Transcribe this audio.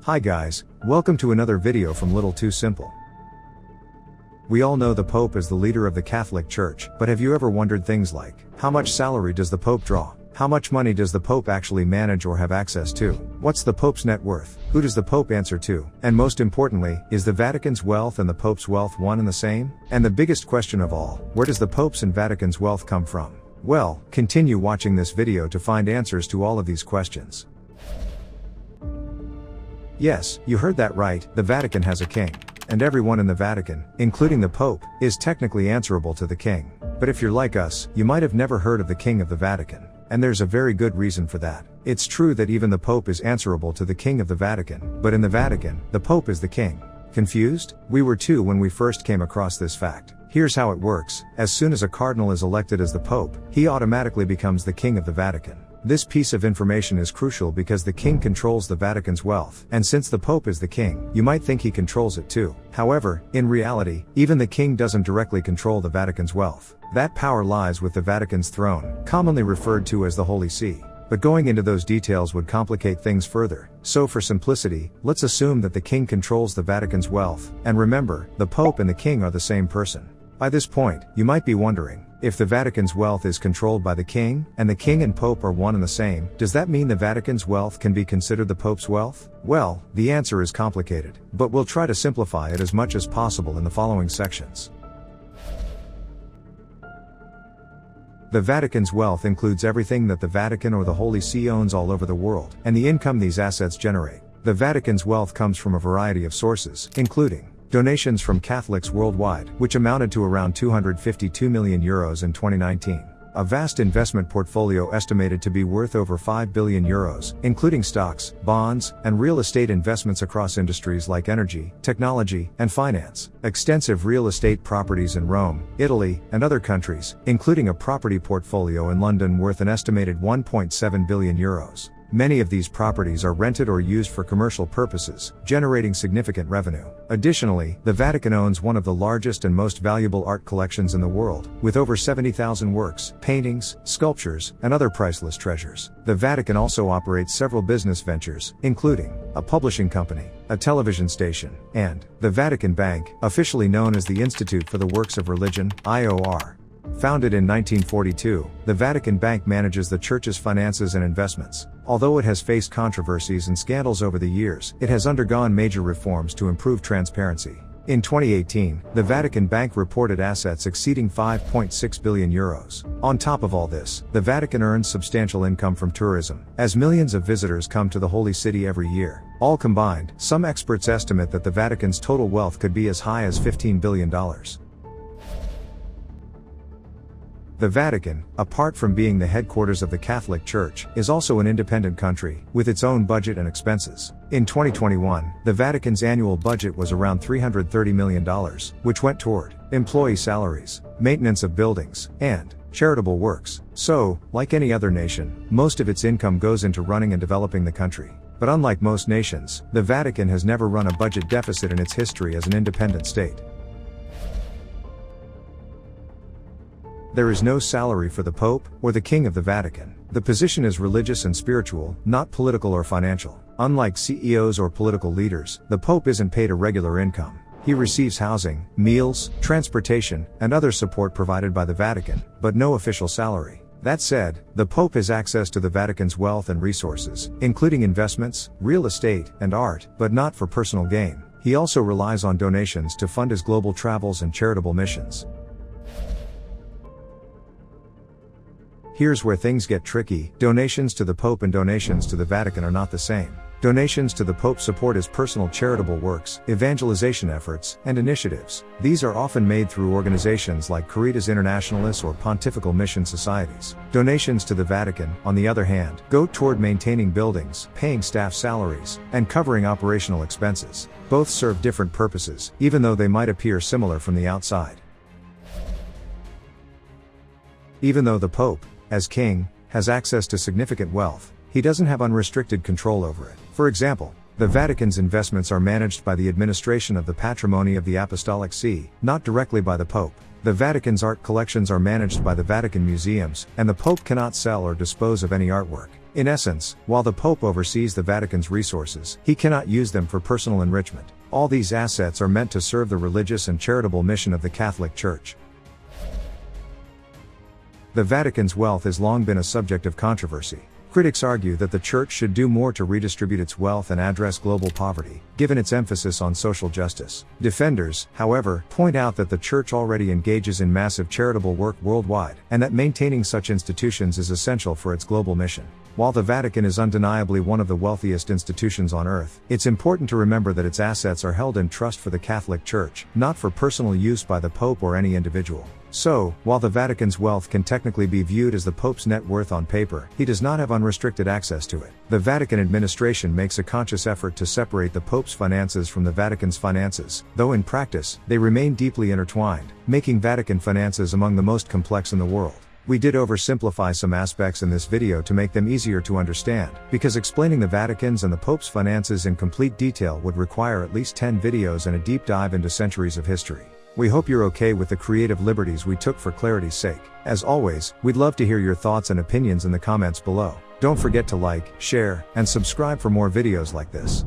Hi guys, welcome to another video from Little Too Simple. We all know the Pope is the leader of the Catholic Church, but have you ever wondered things like, how much salary does the Pope draw? How much money does the Pope actually manage or have access to? What's the Pope's net worth? Who does the Pope answer to? And most importantly, is the Vatican's wealth and the Pope's wealth one and the same? And the biggest question of all, where does the Pope's and Vatican's wealth come from? Well, continue watching this video to find answers to all of these questions. Yes, you heard that right, the Vatican has a king. And everyone in the Vatican, including the Pope, is technically answerable to the king. But if you're like us, you might have never heard of the King of the Vatican. And there's a very good reason for that. It's true that even the Pope is answerable to the King of the Vatican, but in the Vatican, the Pope is the king. Confused? We were too when we first came across this fact. Here's how it works. As soon as a cardinal is elected as the Pope, he automatically becomes the King of the Vatican. This piece of information is crucial because the king controls the Vatican's wealth, and since the Pope is the king, you might think he controls it too. However, in reality, even the king doesn't directly control the Vatican's wealth. That power lies with the Vatican's throne, commonly referred to as the Holy See. But going into those details would complicate things further, so for simplicity, let's assume that the king controls the Vatican's wealth, and remember, the Pope and the king are the same person. By this point, you might be wondering, if the Vatican's wealth is controlled by the king, and the king and Pope are one and the same, does that mean the Vatican's wealth can be considered the Pope's wealth? Well, the answer is complicated, but we'll try to simplify it as much as possible in the following sections. The Vatican's wealth includes everything that the Vatican or the Holy See owns all over the world, and the income these assets generate. The Vatican's wealth comes from a variety of sources, including donations from Catholics worldwide, which amounted to around €252 million in 2019. A vast investment portfolio estimated to be worth over €5 billion, including stocks, bonds, and real estate investments across industries like energy, technology, and finance. Extensive real estate properties in Rome, Italy, and other countries, including a property portfolio in London worth an estimated €1.7 billion. Many of these properties are rented or used for commercial purposes, generating significant revenue. Additionally, the Vatican owns one of the largest and most valuable art collections in the world, with over 70,000 works, paintings, sculptures, and other priceless treasures. The Vatican also operates several business ventures, including a publishing company, a television station, and the Vatican Bank, officially known as the Institute for the Works of Religion, IOR. Founded in 1942, the Vatican Bank manages the Church's finances and investments. Although it has faced controversies and scandals over the years, it has undergone major reforms to improve transparency. In 2018, the Vatican Bank reported assets exceeding €5.6 billion. On top of all this, the Vatican earns substantial income from tourism, as millions of visitors come to the Holy City every year. All combined, some experts estimate that the Vatican's total wealth could be as high as $15 billion. The Vatican, apart from being the headquarters of the Catholic Church, is also an independent country, with its own budget and expenses. In 2021, the Vatican's annual budget was around $330 million, which went toward employee salaries, maintenance of buildings, and charitable works. So, like any other nation, most of its income goes into running and developing the country. But unlike most nations, the Vatican has never run a budget deficit in its history as an independent state. There is no salary for the Pope, or the King of the Vatican. The position is religious and spiritual, not political or financial. Unlike CEOs or political leaders, the Pope isn't paid a regular income. He receives housing, meals, transportation, and other support provided by the Vatican, but no official salary. That said, the Pope has access to the Vatican's wealth and resources, including investments, real estate, and art, but not for personal gain. He also relies on donations to fund his global travels and charitable missions. Here's where things get tricky. Donations to the Pope and donations to the Vatican are not the same. Donations to the Pope support his personal charitable works, evangelization efforts, and initiatives. These are often made through organizations like Caritas Internationalis or Pontifical Mission Societies. Donations to the Vatican, on the other hand, go toward maintaining buildings, paying staff salaries, and covering operational expenses. Both serve different purposes, even though they might appear similar from the outside. Even though the Pope, as king, has access to significant wealth, he doesn't have unrestricted control over it. For example, the Vatican's investments are managed by the administration of the patrimony of the Apostolic See, not directly by the Pope. The Vatican's art collections are managed by the Vatican museums, and the Pope cannot sell or dispose of any artwork. In essence, while the Pope oversees the Vatican's resources, he cannot use them for personal enrichment. All these assets are meant to serve the religious and charitable mission of the Catholic Church. The Vatican's wealth has long been a subject of controversy. Critics argue that the Church should do more to redistribute its wealth and address global poverty, given its emphasis on social justice. Defenders, however, point out that the Church already engages in massive charitable work worldwide, and that maintaining such institutions is essential for its global mission. While the Vatican is undeniably one of the wealthiest institutions on earth, it's important to remember that its assets are held in trust for the Catholic Church, not for personal use by the Pope or any individual. So, while the Vatican's wealth can technically be viewed as the Pope's net worth on paper, he does not have unrestricted access to it. The Vatican administration makes a conscious effort to separate the Pope's finances from the Vatican's finances, though in practice, they remain deeply intertwined, making Vatican finances among the most complex in the world. We did oversimplify some aspects in this video to make them easier to understand, because explaining the Vatican's and the Pope's finances in complete detail would require at least 10 videos and a deep dive into centuries of history. We hope you're okay with the creative liberties we took for clarity's sake. As always, we'd love to hear your thoughts and opinions in the comments below. Don't forget to like, share, and subscribe for more videos like this.